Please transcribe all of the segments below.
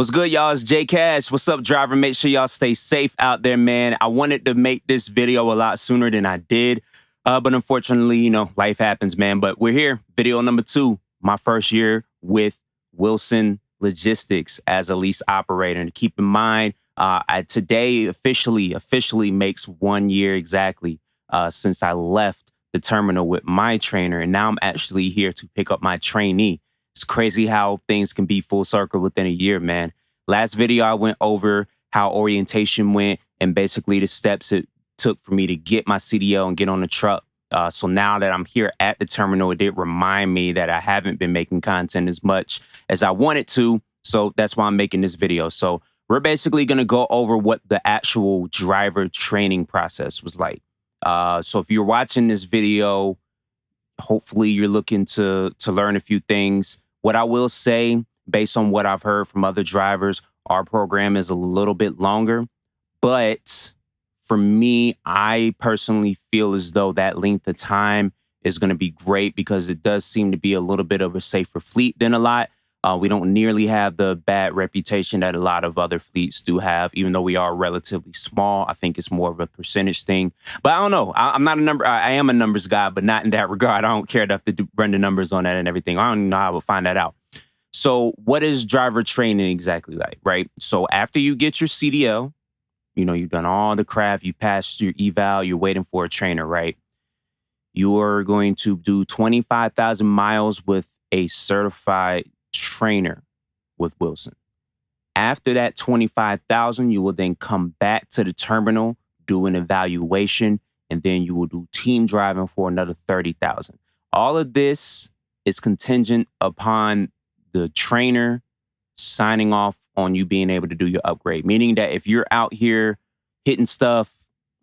What's good, y'all? It's J Cash. What's up, driver? Make sure y'all stay safe out there, man. I wanted to make this video a lot sooner than I did, but unfortunately, life happens, man. But we're here. Video number 2, my first year with Wilson Logistics as a lease operator. And keep in mind, today officially makes 1 year exactly since I left the terminal with my trainer, and now I'm actually here to pick up my trainee. It's crazy how things can be full circle within a year, man. Last video, I went over how orientation went and basically the steps it took for me to get my CDL and get on the truck. So now that I'm here at the terminal, it did remind me that I haven't been making content as much as I wanted to. So that's why I'm making this video. So we're basically going to go over what the actual driver training process was like. So if you're watching this video, hopefully you're looking to learn a few things. What I will say, based on what I've heard from other drivers, our program is a little bit longer. But for me, I personally feel as though that length of time is going to be great because it does seem to be a little bit of a safer fleet than a lot. We don't nearly have the bad reputation that a lot of other fleets do have, even though we are relatively small. I think it's more of a percentage thing. But I don't know. I'm not a number. I am a numbers guy, but not in that regard. I don't care enough to run the numbers on that and everything. I don't even know how I would find that out. So what is driver training exactly like, right? So after you get your CDL, you've done all the craft, you passed your eval, you're waiting for a trainer, right? You're going to do 25,000 miles with a certified trainer with Wilson. After that 25,000, you will then come back to the terminal, do an evaluation, and then you will do team driving for another 30,000. All of this is contingent upon the trainer signing off on you being able to do your upgrade, meaning that if you're out here hitting stuff,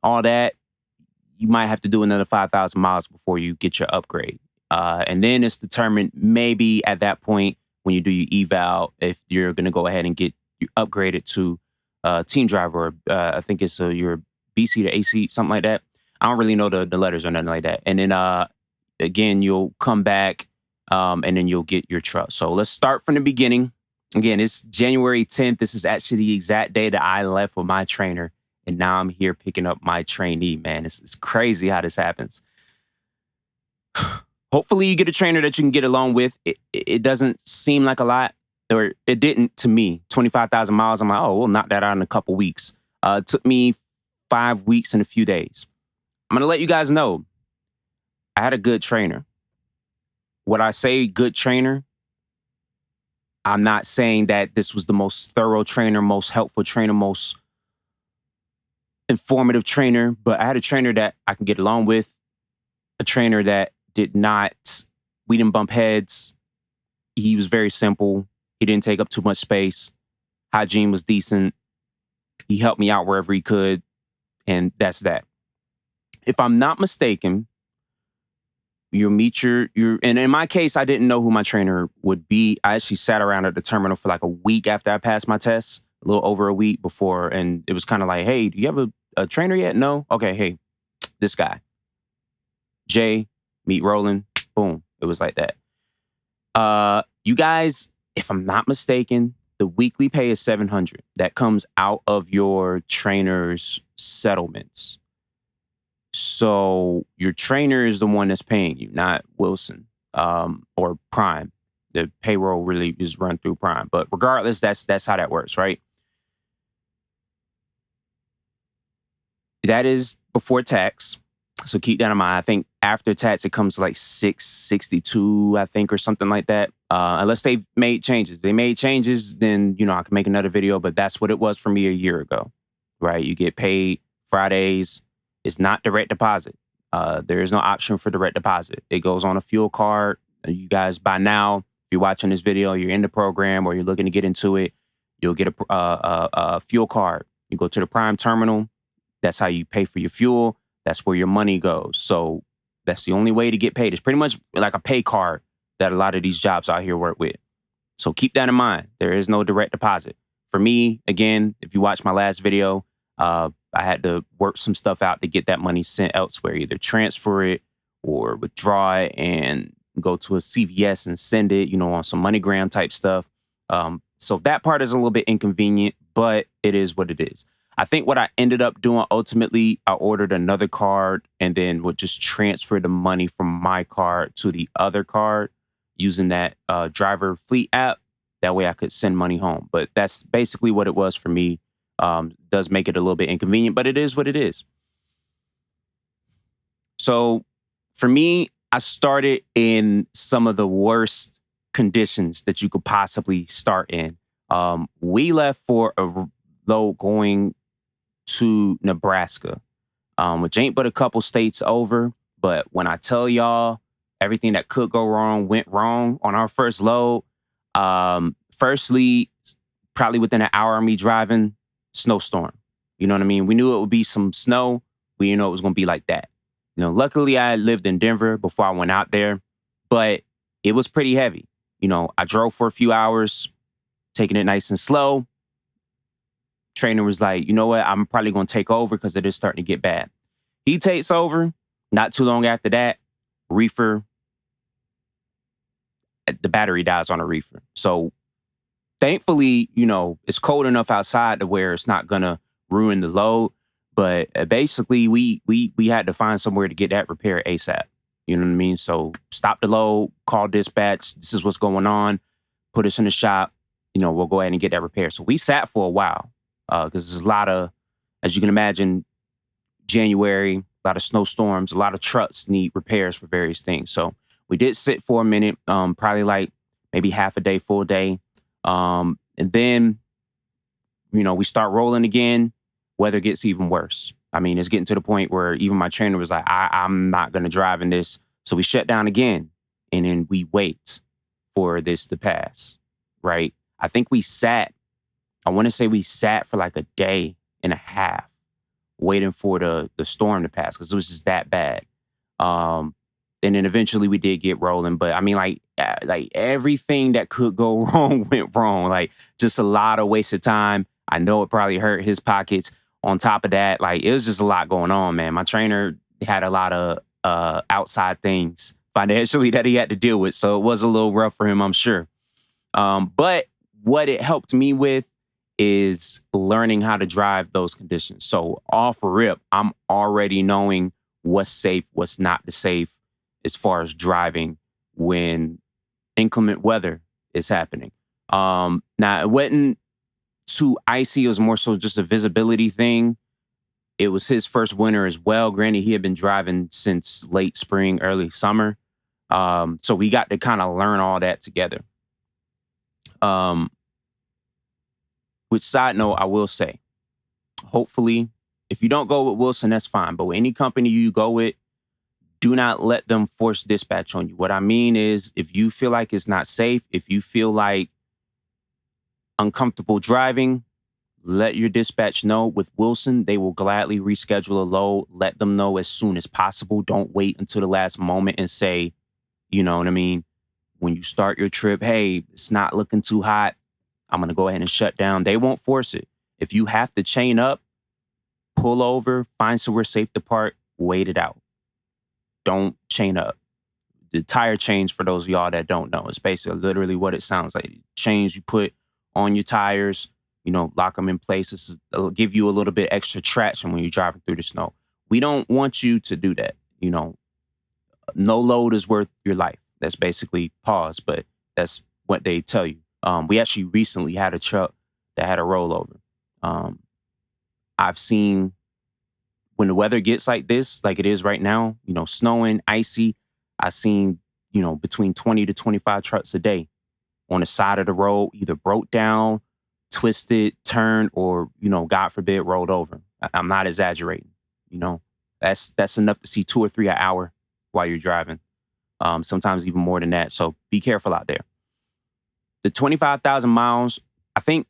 all that, you might have to do another 5,000 miles before you get your upgrade. And then it's determined maybe at that point when you do your eval, if you're going to go ahead and get you upgraded to team driver, or I think it's your BC to AC, something like that. I don't really know the letters or nothing like that. And then again, you'll come back and then you'll get your truck. So let's start from the beginning. Again, it's January 10th. This is actually the exact day that I left with my trainer. And now I'm here picking up my trainee, man. It's crazy how this happens. Hopefully you get a trainer that you can get along with. It doesn't seem like a lot, or it didn't to me. 25,000 miles, I'm like, oh, we'll knock that out in a couple weeks. It took me 5 weeks and a few days. I'm going to let you guys know, I had a good trainer. When I say good trainer, I'm not saying that this was the most thorough trainer, most helpful trainer, most informative trainer, but I had a trainer that I can get along with, a trainer that we didn't bump heads. He was very simple. He didn't take up too much space. Hygiene was decent. He helped me out wherever he could. And that's that. If I'm not mistaken, you'll meet and in my case, I didn't know who my trainer would be. I actually sat around at the terminal for like a week after I passed my test, a little over a week before. And it was kind of like, hey, do you have a trainer yet? No? Okay, hey, this guy. Jay, meet Roland, boom. It was like that. You guys, if I'm not mistaken, the weekly pay is $700. That comes out of your trainer's settlements. So your trainer is the one that's paying you, not Wilson or Prime. The payroll really is run through Prime. But regardless, that's how that works, right? That is before tax. So keep that in mind. I think after tax, it comes to like $662, I think, or something like that. Unless they've made changes. If they made changes, then, I can make another video. But that's what it was for me a year ago, right? You get paid Fridays. It's not direct deposit. There is no option for direct deposit. It goes on a fuel card. You guys, by now, if you're watching this video, you're in the program or you're looking to get into it, you'll get a fuel card. You go to the Prime terminal. That's how you pay for your fuel. That's where your money goes. So that's the only way to get paid. It's pretty much like a pay card that a lot of these jobs out here work with. So keep that in mind. There is no direct deposit. For me, again, if you watch my last video, I had to work some stuff out to get that money sent elsewhere, either transfer it or withdraw it and go to a CVS and send it, on some MoneyGram type stuff. So that part is a little bit inconvenient, but it is what it is. I think what I ended up doing ultimately, I ordered another card and then would just transfer the money from my card to the other card using that driver fleet app. That way I could send money home. But that's basically what it was for me. Does make it a little bit inconvenient, but it is what it is. So for me, I started in some of the worst conditions that you could possibly start in. We left for a load going to Nebraska, which ain't but a couple states over. But when I tell y'all everything that could go wrong went wrong on our first load, firstly, probably within an hour of me driving, snowstorm. You know what I mean? We knew it would be some snow. We didn't know it was going to be like that. Luckily I had lived in Denver before I went out there, but it was pretty heavy. I drove for a few hours, taking it nice and slow. Trainer was like, you know what? I'm probably going to take over because it is starting to get bad. He takes over. Not too long after that, reefer, the battery dies on a reefer. So thankfully, it's cold enough outside to where it's not going to ruin the load. But basically, we had to find somewhere to get that repaired ASAP. You know what I mean? So stop the load, call dispatch. This is what's going on. Put us in the shop. We'll go ahead and get that repaired. So we sat for a while because there's a lot of, as you can imagine, January, a lot of snowstorms, a lot of trucks need repairs for various things. So we did sit for a minute, probably like maybe half a day, full day. And then, we start rolling again. Weather gets even worse. I mean, it's getting to the point where even my trainer was like, I'm not going to drive in this. So we shut down again. And then we wait for this to pass, right? I think I want to say we sat for like a day and a half waiting for the storm to pass because it was just that bad. And then eventually we did get rolling. But I mean, like everything that could go wrong went wrong. Like just a lot of wasted time. I know it probably hurt his pockets. On top of that, like it was just a lot going on, man. My trainer had a lot of outside things financially that he had to deal with. So it was a little rough for him, I'm sure. But what it helped me with is learning how to drive those conditions. So off rip, I'm already knowing what's safe, what's not safe as far as driving when inclement weather is happening. Now, it wasn't too icy. It was more so just a visibility thing. It was his first winter as well. Granted, he had been driving since late spring, early summer. So we got to kind of learn all that together. Which side note, I will say, hopefully, if you don't go with Wilson, that's fine. But with any company you go with, do not let them force dispatch on you. What I mean is, if you feel like it's not safe, if you feel like uncomfortable driving, let your dispatch know. With Wilson, they will gladly reschedule a load. Let them know as soon as possible. Don't wait until the last moment and say, you know what I mean? When you start your trip, hey, it's not looking too hot. I'm going to go ahead and shut down. They won't force it. If you have to chain up, pull over, find somewhere safe to park, wait it out. Don't chain up. The tire chains, for those of y'all that don't know, is basically literally what it sounds like. Chains you put on your tires, lock them in place. It'll give you a little bit extra traction when you're driving through the snow. We don't want you to do that. No load is worth your life. That's basically pause, but that's what they tell you. We actually recently had a truck that had a rollover. I've seen when the weather gets like this, like it is right now, snowing, icy, I've seen, between 20 to 25 trucks a day on the side of the road, either broke down, twisted, turned, or, God forbid, rolled over. I'm not exaggerating. That's enough to see 2 or 3 an hour while you're driving. Sometimes even more than that. So be careful out there. The 25,000 miles, I think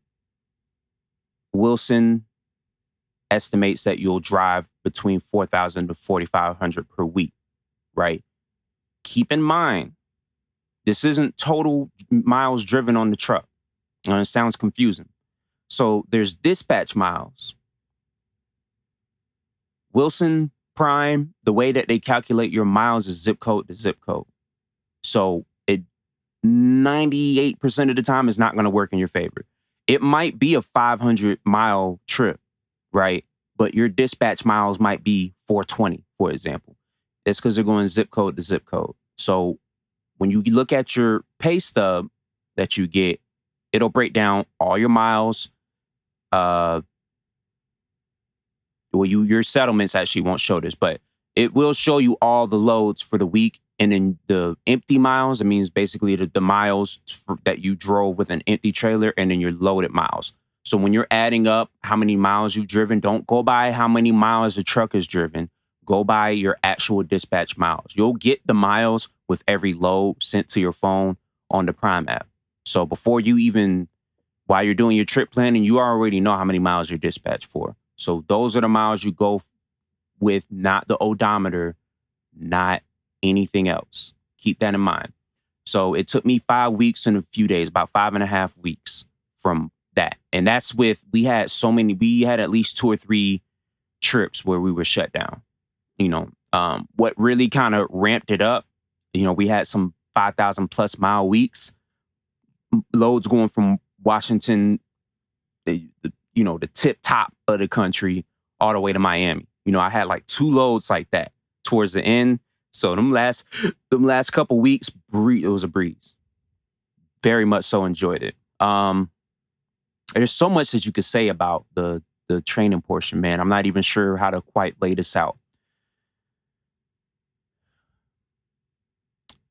Wilson estimates that you'll drive between 4,000 to 4,500 per week, right? Keep in mind, this isn't total miles driven on the truck. It sounds confusing. So there's dispatch miles. Wilson Prime, the way that they calculate your miles is zip code to zip code. So 98% of the time is not going to work in your favor. It might be a 500-mile trip, right? But your dispatch miles might be 420, for example. It's because they're going zip code to zip code. So when you look at your pay stub that you get, it'll break down all your miles. Your settlements actually won't show this, but it will show you all the loads for the week. And then the empty miles, it means basically the miles that you drove with an empty trailer, and then your loaded miles. So when you're adding up how many miles you've driven, don't go by how many miles the truck has driven. Go by your actual dispatch miles. You'll get the miles with every load sent to your phone on the Prime app. So while you're doing your trip planning, you already know how many miles you're dispatched for. So those are the miles you go with, not the odometer, not anything else. Keep that in mind. So it took me 5 weeks and a few days, about 5.5 weeks from that. And that's we had at least 2 or 3 trips where we were shut down. What really kind of ramped it up, we had some 5,000 plus mile weeks, loads going from Washington, the tip top of the country, all the way to Miami. I had like 2 loads like that towards the end. So them last couple weeks, it was a breeze. Very much so enjoyed it. There's so much that you could say about the training portion, man. I'm not even sure how to quite lay this out.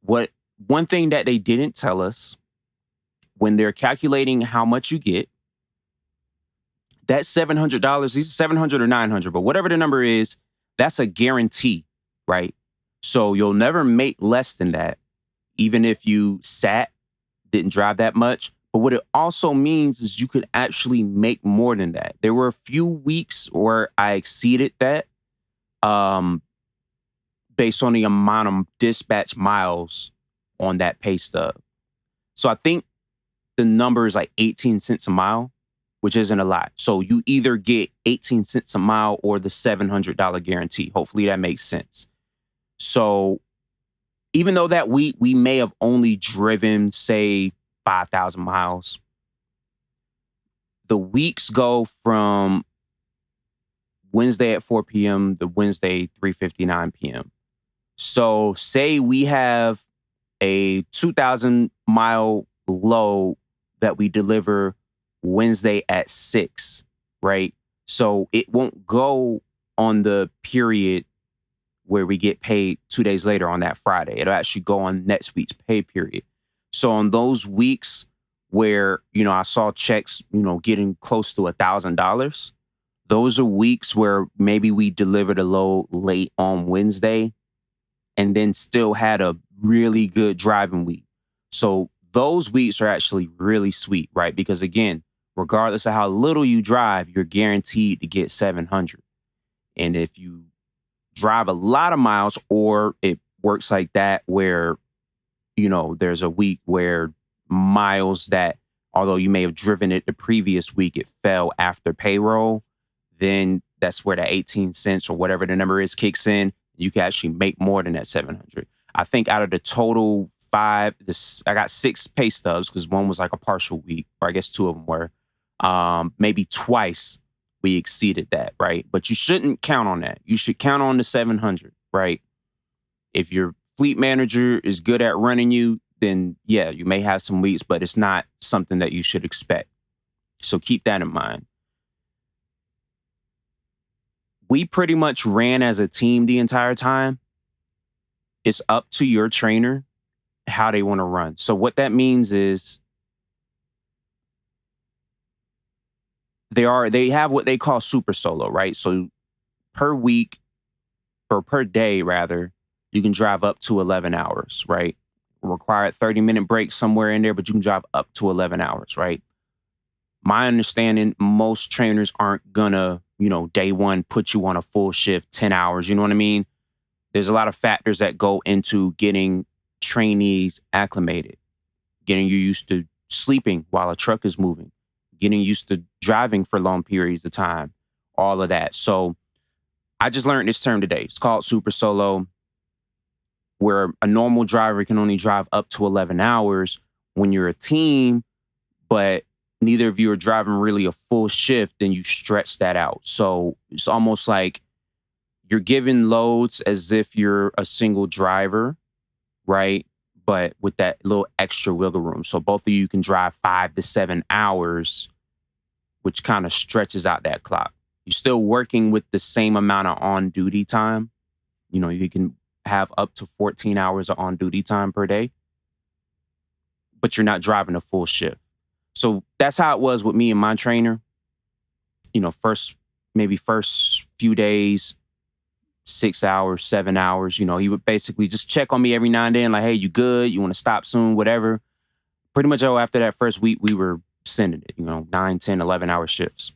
One thing that they didn't tell us when they're calculating how much you get, that $700, these are $700 or $900, but whatever the number is, that's a guarantee, right? So you'll never make less than that, even if you didn't drive that much. But what it also means is you could actually make more than that. There were a few weeks where I exceeded that based on the amount of dispatch miles on that pay stub. So I think the number is like 18 cents a mile, which isn't a lot. So you either get 18 cents a mile or the $700 guarantee. Hopefully that makes sense. So even though that week we may have only driven, say, 5,000 miles, the weeks go from Wednesday at 4 p.m. to Wednesday, 3:59 p.m. So say we have a 2,000 mile load that we deliver Wednesday at 6, right? So it won't go on the period where we get paid 2 days later on that Friday. It'll actually go on next week's pay period. So on those weeks where, I saw checks, getting close to $1,000, those are weeks where maybe we delivered a load late on Wednesday and then still had a really good driving week. So those weeks are actually really sweet, right? Because again, regardless of how little you drive, you're guaranteed to get 700. And if you drive a lot of miles, or it works like that where, there's a week where miles that, although you may have driven it the previous week, it fell after payroll, then that's where the 18 cents or whatever the number is kicks in. You can actually make more than that 700. I think out of the total 5, I got 6 pay stubs because one was like a partial week, or I guess 2 of them were. Maybe twice we exceeded that, right? But you shouldn't count on that. You should count on the 700, right? If your fleet manager is good at running you, then yeah, you may have some weeks, but it's not something that you should expect. So keep that in mind. We pretty much ran as a team the entire time. It's up to your trainer how they want to run. So what that means is they have what they call super solo, right? So per week, or per day rather, you can drive up to 11 hours, right? Required 30-minute break somewhere in there, but you can drive up to 11 hours, right? My understanding, most trainers aren't gonna, day one put you on a full shift, 10 hours, you know what I mean? There's a lot of factors that go into getting trainees acclimated, getting you used to sleeping while a truck is moving, getting used to driving for long periods of time, all of that. So I just learned this term today. It's called super solo. where a normal driver can only drive up to 11 hours. When you're a team, but neither of you are driving really a full shift, then you stretch that out. So it's almost like you're giving loads as if you're a single driver, right? But with that little extra wiggle room. So both of you can drive 5 to 7 hours, which kind of stretches out that clock. You're still working with the same amount of on-duty time. You know, you can have up to 14 hours of on-duty time per day, but you're not driving a full shift. So that's how it was with me and my trainer. You know, first few days, 6 hours, 7 hours, you know, he would basically just check on me every now and then, like, hey, you good? You want to stop soon? Whatever. Pretty much after that first week, we were sending it, 9, 10, 11-hour shifts.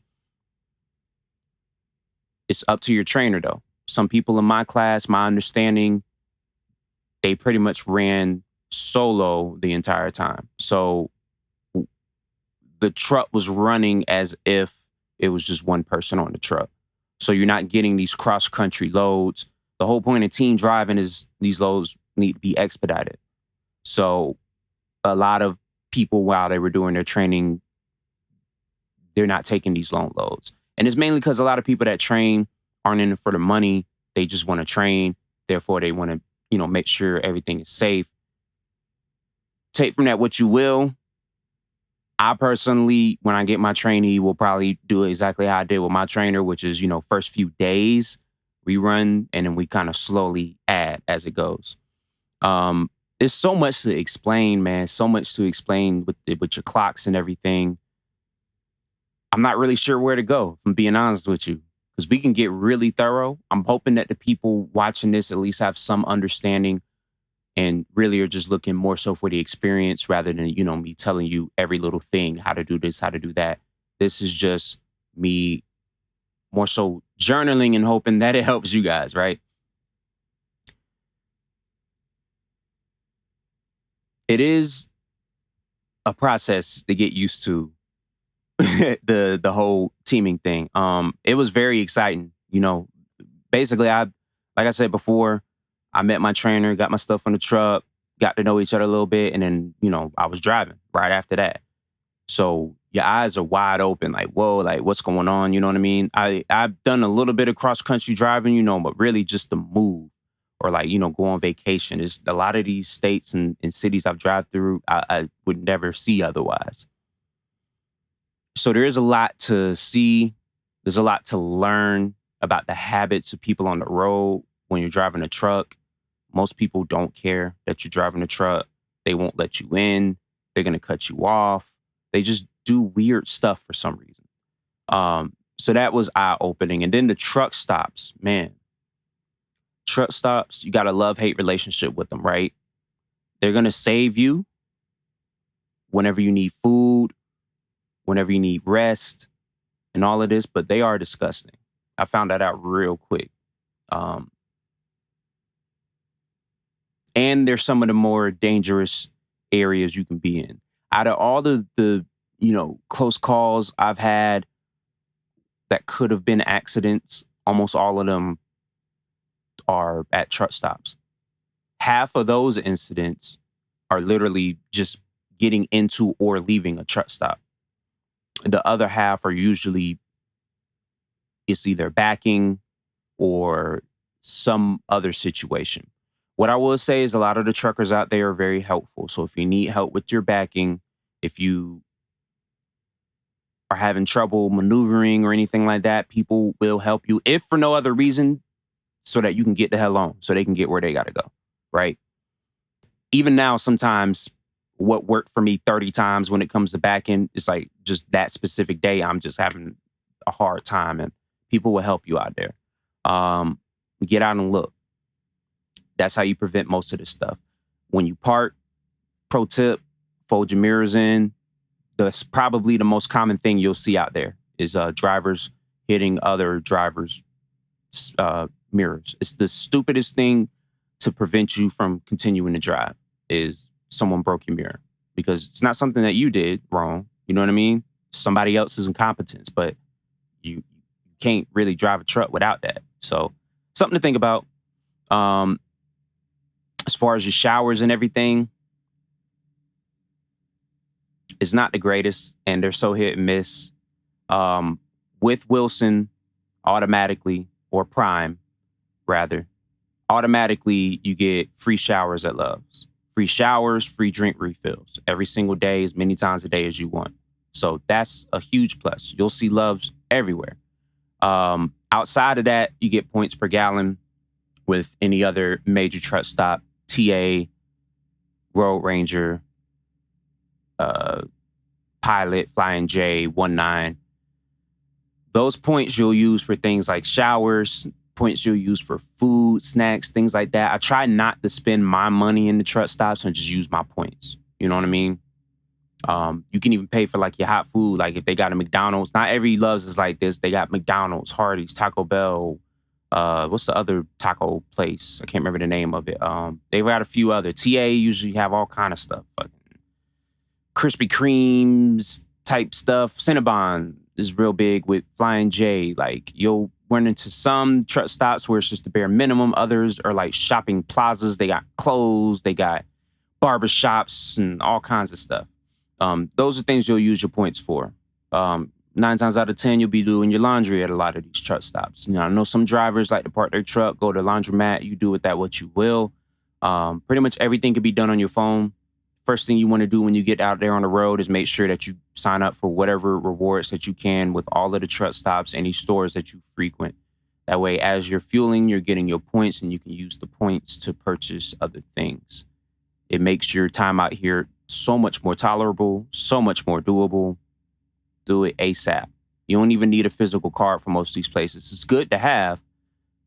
It's up to your trainer, though. Some people in my class, my understanding, they pretty much ran solo the entire time. So the truck was running as if it was just one person on the truck. So you're not getting these cross-country loads. The whole point of team driving is these loads need to be expedited. So a lot of people, while they were doing their training, they're not taking these long loads. And it's mainly because a lot of people that train aren't in it for the money. They just want to train. Therefore, they want to, make sure everything is safe. Take from that what you will. I personally, when I get my trainee, will probably do exactly how I did with my trainer, which is, first few days we run and then we kind of slowly add as it goes. There's so much to explain, man. So much to explain with your clocks and everything. I'm not really sure where to go, if I'm being honest with you, because we can get really thorough. I'm hoping that the people watching this at least have some understanding and really are just looking more so for the experience rather than, me telling you every little thing, how to do this, how to do that. This is just me more so journaling and hoping that it helps you guys, right? It is a process to get used to the whole teaming thing. It was very exciting, Basically, like I said before, I met my trainer, got my stuff on the truck, got to know each other a little bit, and then, I was driving right after that. So your eyes are wide open, like, whoa, like, what's going on? You know what I mean? I've done a little bit of cross-country driving, but really just to move or like, go on vacation. Is a lot of these states and cities I've driven through, I would never see otherwise. So there is a lot to see. There's a lot to learn about the habits of people on the road when you're driving a truck. Most people don't care that you're driving a truck. They won't let you in. They're going to cut you off. They just do weird stuff for some reason. So that was eye-opening. And then the truck stops, man. Truck stops, you got a love-hate relationship with them, right? They're going to save you whenever you need food, whenever you need rest, and all of this, but they are disgusting. I found that out real quick. And they're some of the more dangerous areas you can be in. Out of all the close calls I've had that could have been accidents, almost all of them are at truck stops. Half of those incidents are literally just getting into or leaving a truck stop. The other half are usually, it's either backing or some other situation. What I will say is a lot of the truckers out there are very helpful. So if you need help with your backing, if you are having trouble maneuvering or anything like that, people will help you, if for no other reason, so that you can get the hell on, so they can get where they got to go, right? Even now, sometimes what worked for me 30 times when it comes to backing, it's like just that specific day, I'm just having a hard time, and people will help you out there. Get out and look. That's how you prevent most of this stuff. When you park, pro tip, fold your mirrors in. That's probably the most common thing you'll see out there is drivers hitting other drivers' mirrors. It's the stupidest thing to prevent you from continuing to drive is someone broke your mirror, because it's not something that you did wrong. You know what I mean? Somebody else's incompetence, but you can't really drive a truck without that. So something to think about. As far as your showers and everything, it's not the greatest, and they're so hit and miss. With Wilson, automatically, or Prime, rather, automatically you get free showers at Love's. Free showers, free drink refills every single day, as many times a day as you want. So that's a huge plus. You'll see Love's everywhere. Outside of that, you get points per gallon with any other major truck stop, TA, Road Ranger, Pilot, Flying J, 19. Those points you'll use for things like showers, points you'll use for food, snacks, things like that. I try not to spend my money in the truck stops and just use my points. You know what I mean? You can even pay for like your hot food. Like if they got a McDonald's, not every Love's is like this. They got McDonald's, Hardee's, Taco Bell. What's the other taco place? I can't remember the name of it. They've got a few other. TA usually have all kind of stuff. Fucking Krispy Kremes type stuff. Cinnabon is real big with Flying J. Like you'll run into some truck stops where it's just the bare minimum. Others are like shopping plazas. They got clothes. They got barbershops and all kinds of stuff. Those are things you'll use your points for. 9 times out of 10, you'll be doing your laundry at a lot of these truck stops. You know, I know some drivers like to park their truck, go to the laundromat. You do with that what you will. Pretty much everything can be done on your phone. First thing you want to do when you get out there on the road is make sure that you sign up for whatever rewards that you can with all of the truck stops, any stores that you frequent. That way, as you're fueling, you're getting your points and you can use the points to purchase other things. It makes your time out here so much more tolerable, so much more doable. Do it ASAP. You don't even need a physical card for most of these places. It's good to have,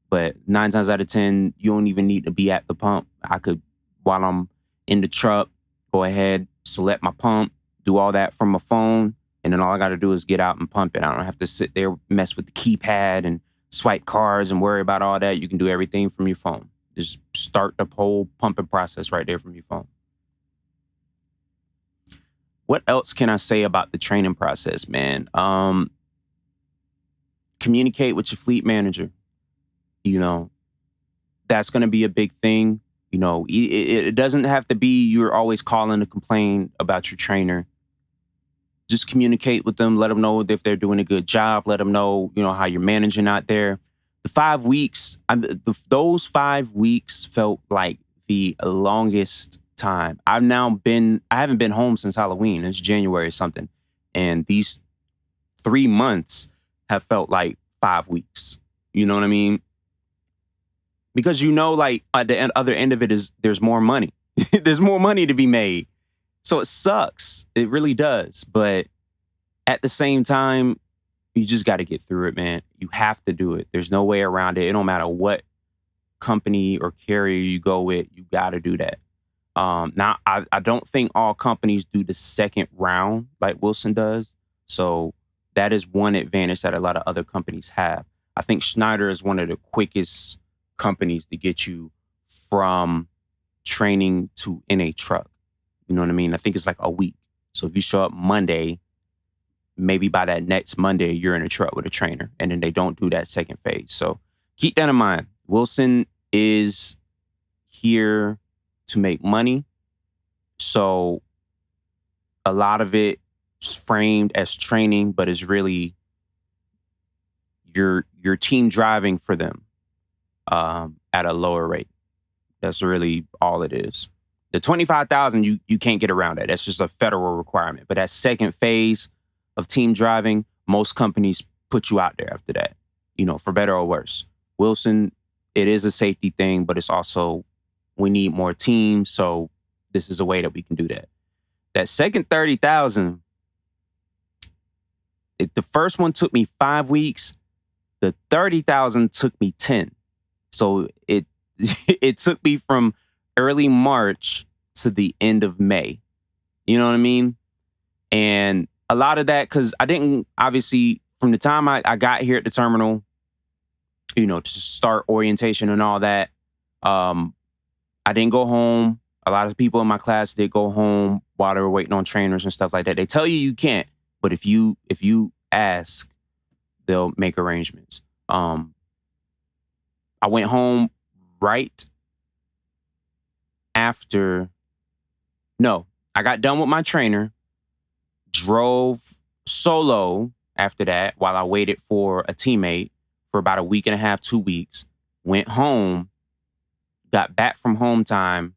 but 9 times out of 10, you don't even need to be at the pump. I could, while I'm in the truck, go ahead, select my pump, do all that from my phone, and then all I got to do is get out and pump it. I don't have to sit there, mess with the keypad and swipe cards and worry about all that. You can do everything from your phone. Just start the whole pumping process right there from your phone. What else can I say about the training process, man? Communicate with your fleet manager. You know, that's going to be a big thing. You know, it doesn't have to be you're always calling to complain about your trainer. Just communicate with them. Let them know if they're doing a good job. Let them know, you know, how you're managing out there. The 5 weeks, those 5 weeks felt like the longest time. I haven't been home since Halloween. It's January or something. And these 3 months have felt like 5 weeks. You know what I mean? Because you know, like at the other end of it is there's more money. There's more money to be made. So it sucks. It really does. But at the same time, you just got to get through it, man. You have to do it. There's no way around it. It don't matter what company or carrier you go with. You got to do that. Now, I don't think all companies do the second round like Wilson does. So that is one advantage that a lot of other companies have. I think Schneider is one of the quickest companies to get you from training to in a truck. You know what I mean? I think it's like a week. So if you show up Monday, maybe by that next Monday, you're in a truck with a trainer, and then they don't do that second phase. So keep that in mind. Wilson is here to make money. So a lot of it is framed as training, but it's really your team driving for them at a lower rate. That's really all it is. The 25,000, you can't get around that. That's just a federal requirement. But that second phase of team driving, most companies put you out there after that, you know, for better or worse. Wilson, it is a safety thing, but it's also, we need more teams. So this is a way that we can do that. That second 30,000, the first one took me 5 weeks. The 30,000 took me 10. So it it took me from early March to the end of May. You know what I mean? And a lot of that, because I didn't, obviously, from the time I got here at the terminal, you know, to start orientation and all that, I didn't go home. A lot of people in my class did go home while they were waiting on trainers and stuff like that. They tell you can't, but if you ask, they'll make arrangements. I went home right after, no, I got done with my trainer, drove solo after that while I waited for a teammate for about a week and a half, 2 weeks, went home, got back from home time.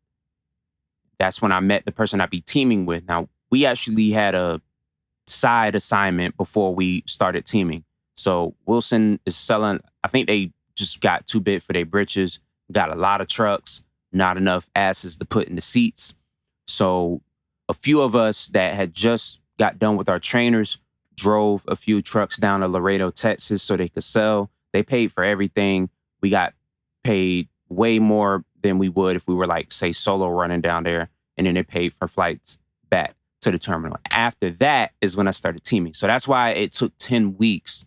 That's when I met the person I'd be teaming with. Now, we actually had a side assignment before we started teaming. So Wilson is selling, I think they just got too big for their britches, got a lot of trucks, not enough asses to put in the seats. So a few of us that had just got done with our trainers drove a few trucks down to Laredo, Texas so they could sell. They paid for everything. We got paid way more than we would if we were like, say, solo running down there. And then they paid for flights back to the terminal. After that is when I started teaming. So that's why it took 10 weeks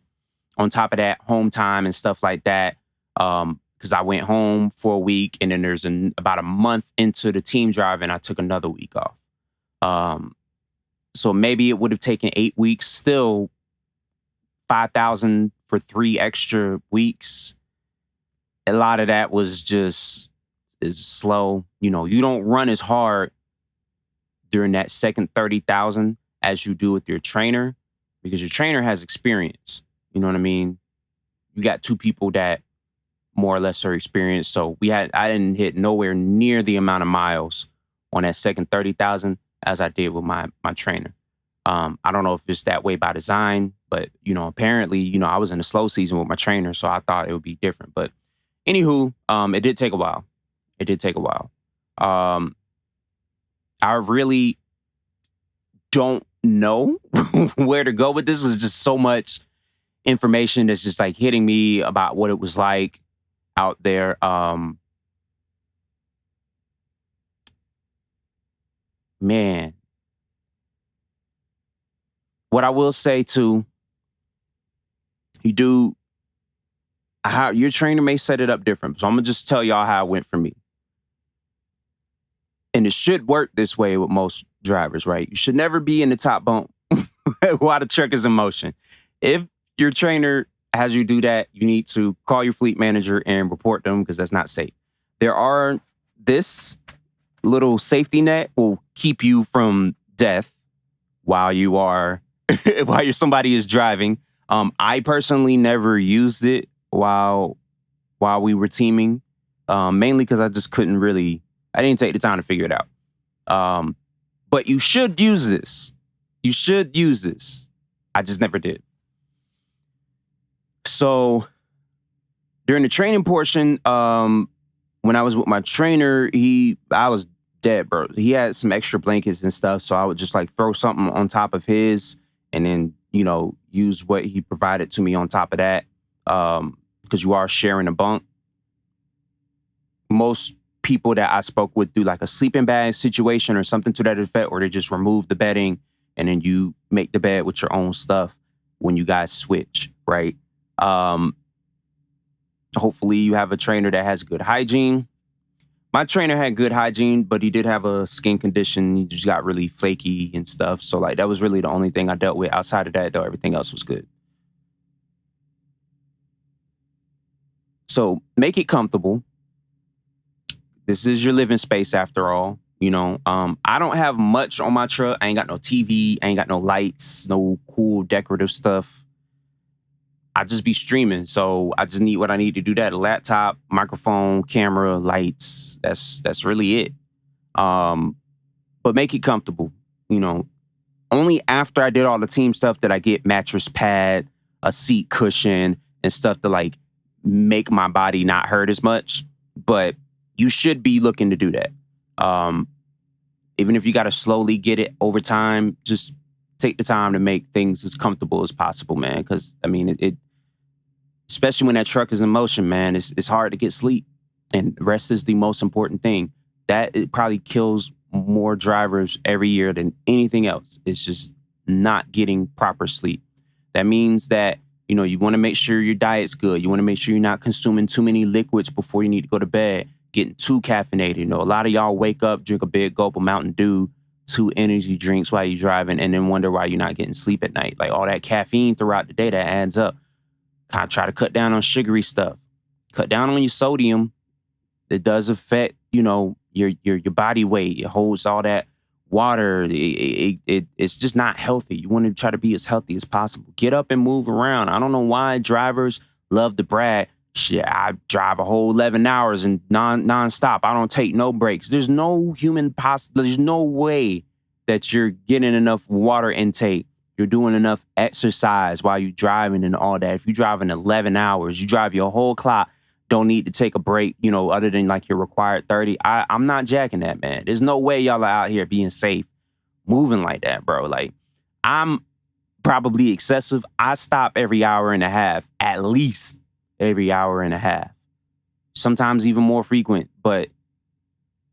on top of that home time and stuff like that. Because I went home for a week and then there's about a month into the team drive and I took another week off. So maybe it would have taken 8 weeks, still 5,000 for 3 extra weeks. A lot of that was just is slow. You know, you don't run as hard during that second 30,000 as you do with your trainer because your trainer has experience. You know what I mean? You got 2 people that more or less are experienced. So I didn't hit nowhere near the amount of miles on that second 30,000 as I did with my trainer. I don't know if it's that way by design, but apparently, I was in a slow season with my trainer, so I thought it would be different. But anywho, it did take a while. It did take a while. I really don't know where to go with this. There's just so much information that's just like hitting me about what it was like out there. Man, what I will say too, how your trainer may set it up different. So I'm gonna just tell y'all how it went for me. And it should work this way with most drivers, right? You should never be in the top bunk while the truck is in motion. If your trainer has you do that, you need to call your fleet manager and report them because that's not safe. This little safety net will keep you from death while somebody is driving. I personally never used it while we were teaming, mainly because I just I didn't take the time to figure it out. But you should use this. You should use this. I just never did. So during the training portion, when I was with my trainer, I was dead, bro. He had some extra blankets and stuff, so I would just like throw something on top of his and then, use what he provided to me on top of that. Because you are sharing a bunk. Most people that I spoke with do like a sleeping bag situation or something to that effect, or they just remove the bedding and then you make the bed with your own stuff when you guys switch, right? Hopefully you have a trainer that has good hygiene. My trainer had good hygiene, but he did have a skin condition. He just got really flaky and stuff. So like that was really the only thing I dealt with. Outside of that, though, everything else was good. So make it comfortable. This is your living space after all. I don't have much on my truck. I ain't got no TV. I ain't got no lights, no cool decorative stuff. I just be streaming. So I just need what I need to do that. A laptop, microphone, camera, lights. That's really it. But make it comfortable. Only after I did all the team stuff did I get mattress pad, a seat cushion, and stuff to like make my body not hurt as much. But you should be looking to do that. Even if you got to slowly get it over time, just take the time to make things as comfortable as possible, man. Because, it especially when that truck is in motion, man, it's hard to get sleep. And rest is the most important thing. It probably kills more drivers every year than anything else. It's just not getting proper sleep. That means that, you want to make sure your diet's good. You want to make sure you're not consuming too many liquids before you need to go to bed, getting too caffeinated. A lot of y'all wake up, drink a big gulp of Mountain Dew, 2 energy drinks while you're driving, and then wonder why you're not getting sleep at night. Like all that caffeine throughout the day, that adds up. Kind of try to cut down on sugary stuff. Cut down on your sodium. It does affect, your body weight. It holds all that water. It's just not healthy. You want to try to be as healthy as possible. Get up and move around. I don't know why drivers love to brag. Shit, I drive a whole 11 hours and non-stop. I don't take no breaks. There's no there's no way that you're getting enough water intake. You're doing enough exercise while you're driving and all that. If you're driving 11 hours, you drive your whole clock, don't need to take a break, other than like your required 30. I'm not jacking that, man. There's no way y'all are out here being safe, moving like that, bro. Like, I'm probably excessive. I stop every hour and a half, at least every hour and a half. Sometimes even more frequent, but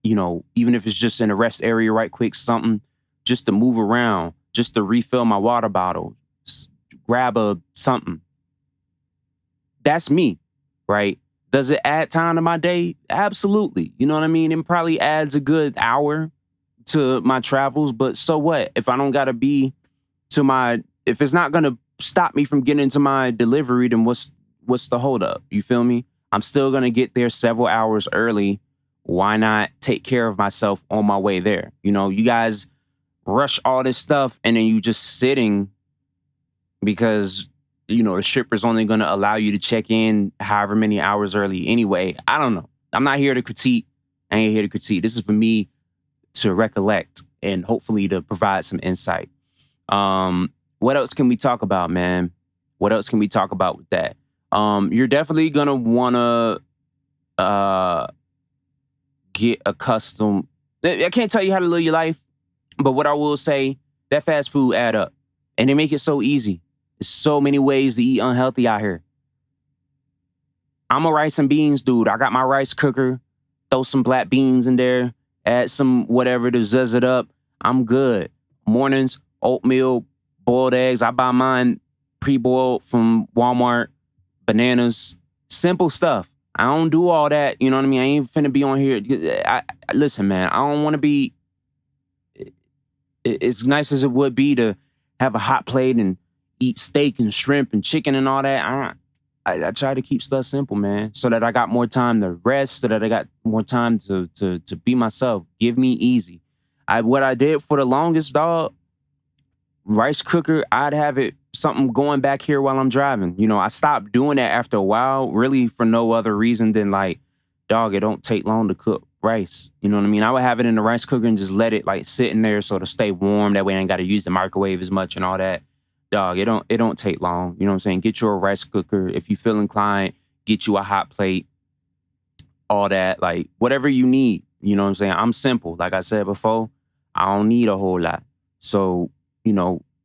even if it's just in a rest area right quick, something just to move around, just to refill my water bottle, grab something. That's me, right? Does it add time to my day? Absolutely. You know what I mean? It probably adds a good hour to my travels, but so what? If I don't gotta be if it's not gonna stop me from getting to my delivery, then what's the holdup? You feel me? I'm still gonna get there several hours early. Why not take care of myself on my way there? You guys rush all this stuff and then you just sitting because the shipper's only going to allow you to check in however many hours early anyway. I don't know. I'm not here to critique. I ain't here to critique. This is for me to recollect and hopefully to provide some insight. What else can we talk about, man? What else can we talk about with that? You're definitely going to want to get accustomed. I can't tell you how to live your life, but what I will say, that fast food add up. And they make it so easy. There's so many ways to eat unhealthy out here. I'm a rice and beans dude. I got my rice cooker, throw some black beans in there, add some whatever to zuzz it up. I'm good. Mornings, oatmeal, boiled eggs. I buy mine pre-boiled from Walmart, bananas, simple stuff. I don't do all that. You know what I mean? I ain't finna be on here. Listen, man, I don't want to be, as nice as it would be to have a hot plate and eat steak and shrimp and chicken and all that. I try to keep stuff simple, man, so that I got more time to rest, so that I got more time to be myself. Give me easy. What I did for the longest, dog, rice cooker, I'd have it something going back here while I'm driving. I stopped doing that after a while, really for no other reason than like, dog, it don't take long to cook rice. You know what I mean? I would have it in the rice cooker and just let it like sit in there so to stay warm. That way I ain't got to use the microwave as much and all that. Dog, it don't take long. You know what I'm saying? Get you a rice cooker. If you feel inclined, get you a hot plate, all that, like whatever you need. You know what I'm saying? I'm simple. Like I said before, I don't need a whole lot. So,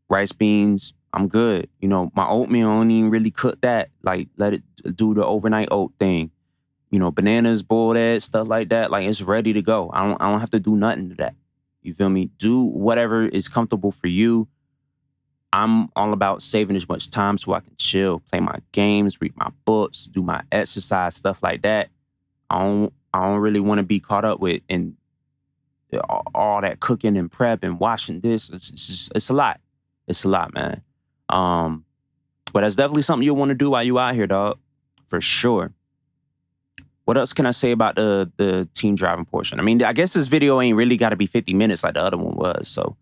rice, beans, I'm good. My oatmeal, I don't even really cook that. Like let it do the overnight oat thing. Bananas, boiled eggs, stuff like that. Like it's ready to go. I don't have to do nothing to that. You feel me? Do whatever is comfortable for you. I'm all about saving as much time so I can chill, play my games, read my books, do my exercise, stuff like that. I don't really want to be caught up with and all that cooking and prep and washing this. It's a lot. It's a lot, man. But that's definitely something you'll want to do while you out here, dog. For sure. What else can I say about the team driving portion? I mean, I guess this video ain't really got to be 50 minutes like the other one was. So,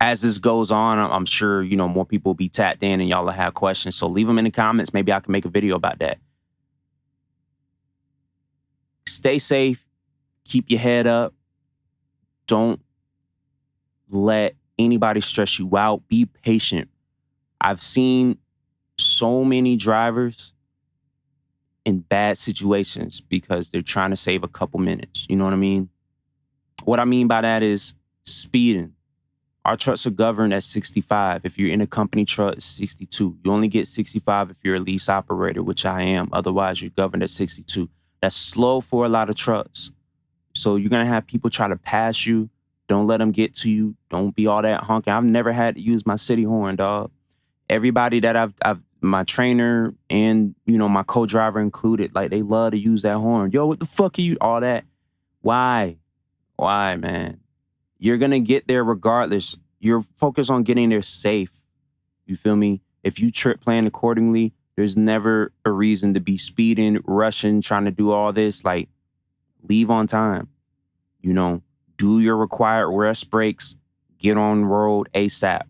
as this goes on, I'm sure, more people will be tapped in and y'all will have questions. So leave them in the comments. Maybe I can make a video about that. Stay safe. Keep your head up. Don't let anybody stress you out. Be patient. I've seen so many drivers in bad situations because they're trying to save a couple minutes. You know what I mean? What I mean by that is speeding. Our trucks are governed at 65. If you're in a company truck, it's 62. You only get 65 if you're a lease operator, which I am. Otherwise, you're governed at 62. That's slow for a lot of trucks. So you're going to have people try to pass you. Don't let them get to you. Don't be all that honking. I've never had to use my city horn, dog. Everybody that I've my trainer and, my co-driver included, like they love to use that horn. Yo, what the fuck are you? All that. Why? Why, man? You're going to get there regardless. You're focused on getting there safe. You feel me? If you trip plan accordingly, there's never a reason to be speeding, rushing, trying to do all this. Like, leave on time. You know, do your required rest breaks, get on the road ASAP.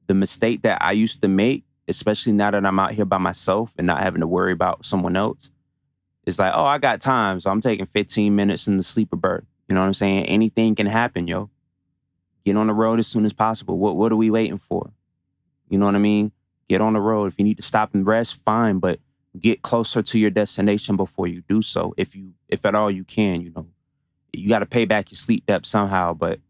The mistake that I used to make, especially now that I'm out here by myself and not having to worry about someone else, is like, oh, I got time, so I'm taking 15 minutes in the sleeper berth. You know what I'm saying? Anything can happen, yo. Get on the road as soon as possible. What are we waiting for? You know what I mean? Get on the road. If you need to stop and rest, fine, but get closer to your destination before you do so. If at all you can, you know. You got to pay back your sleep debt somehow, but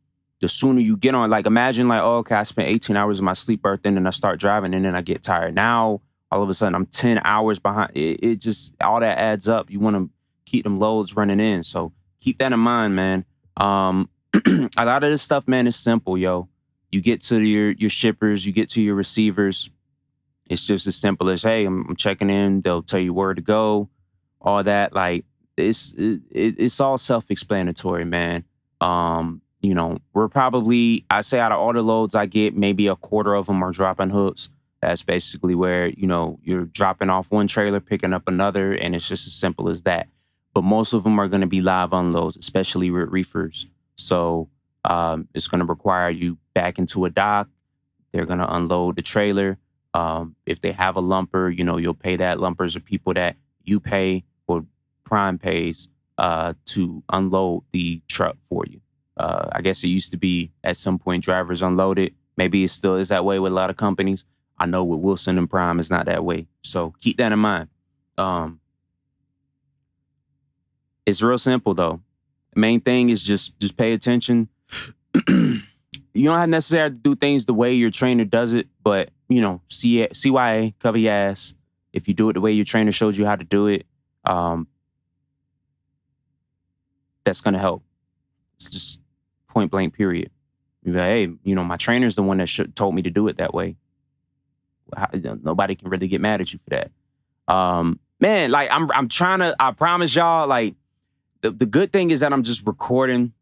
the sooner you get on, like imagine like, oh, okay, I spent 18 hours in my sleep berth and then I start driving and then I get tired. Now, all of a sudden I'm 10 hours behind. It just, all that adds up. You want to keep them loads running in. So keep that in mind, man. A lot of this stuff, man, is simple, yo. You get to your shippers, you get to your receivers. It's just as simple as, hey, I'm checking in. They'll tell you where to go, all that. Like it's all self-explanatory, man. You know, we're probably, I say out of all the loads I get, maybe a quarter of them are dropping hooks. That's basically where, you know, you're dropping off one trailer, picking up another, and it's just as simple as that. But most of them are going to be live unloads, especially with reefers. So it's going to require you back into a dock. They're going to unload the trailer. If they have a lumper, you know, you'll pay that. Lumpers are people that you pay or Prime pays to unload the truck for you. I guess it used to be at some point drivers unloaded. Maybe it still is that way with a lot of companies. I know with Wilson and Prime, it's not that way. So keep that in mind. It's real simple though. The main thing is just pay attention. You don't have necessarily to do things the way your trainer does it, but you know, CYA, cover your ass. If you do it the way your trainer showed you how to do it, that's gonna help. It's just point blank, period. You're like, hey, you know, my trainer's the one that told me to do it that way. Nobody can really get mad at you for that. Man, like I'm trying to, I promise y'all, like the good thing is that I'm just recording.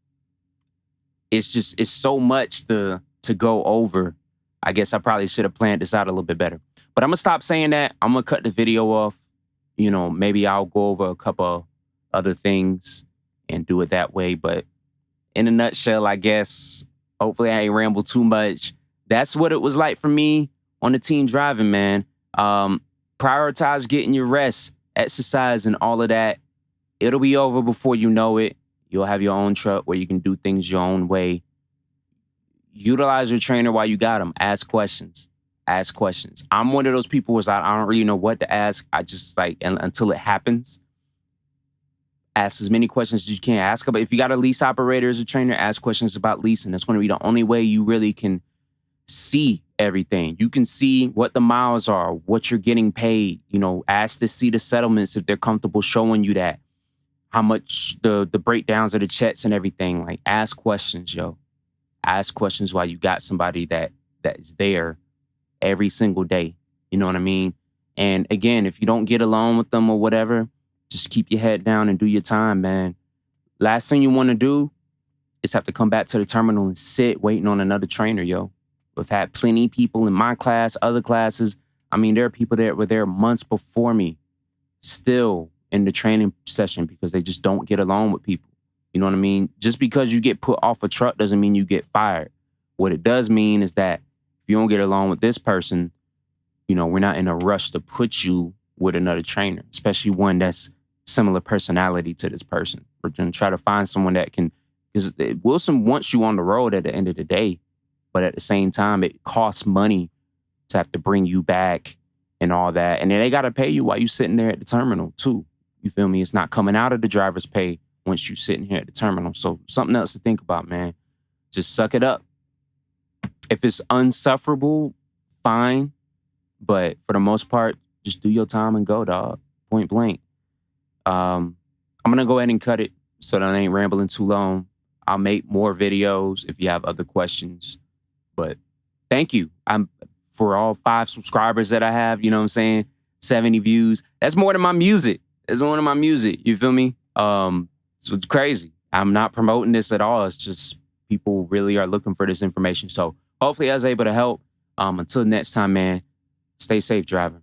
It's so much to go over. I guess I probably should have planned this out a little bit better. But I'm gonna stop saying that. I'm gonna cut the video off. You know, maybe I'll go over a couple other things and do it that way. But in a nutshell, I guess, hopefully I ain't ramble too much. That's what it was like for me on the team driving, man. Prioritize getting your rest, exercise, and all of that. It'll be over before you know it. You'll have your own truck where you can do things your own way. Utilize your trainer while you got them. Ask questions. Ask questions. I'm one of those people where I don't really know what to ask. I just like, until it happens, ask as many questions as you can. Ask about, if you got a lease operator as a trainer, ask questions about leasing. That's going to be the only way you really can see everything. You can see what the miles are, what you're getting paid. You know, ask to see the settlements if they're comfortable showing you that. How much the breakdowns of the checks and everything. Like, ask questions, yo. Ask questions while you got somebody that is there every single day. You know what I mean? And again, if you don't get along with them or whatever, just keep your head down and do your time, man. Last thing you want to do is have to come back to the terminal and sit waiting on another trainer, yo. We've had plenty of people in my class, other classes. I mean, there are people that were there months before me still in the training session because they just don't get along with people. You know what I mean? Just because you get put off a truck doesn't mean you get fired. What it does mean is that if you don't get along with this person, you know, we're not in a rush to put you with another trainer, especially one that's similar personality to this person. We're going to try to find someone that can, because Wilson wants you on the road at the end of the day, but at the same time, it costs money to have to bring you back and all that. And then they got to pay you while you're sitting there at the terminal too. You feel me? It's not coming out of the driver's pay once you're sitting here at the terminal. So something else to think about, man. Just suck it up. If it's unsufferable, fine. But for the most part, just do your time and go, dog. Point blank. I'm going to go ahead and cut it so that I ain't rambling too long. I'll make more videos if you have other questions. But thank you. I'm for all 5 subscribers that I have, you know what I'm saying? 70 views. That's more than my music. That's more than my music. You feel me? So it's crazy. I'm not promoting this at all. It's just people really are looking for this information. So hopefully I was able to help. Until next time, man, stay safe driving.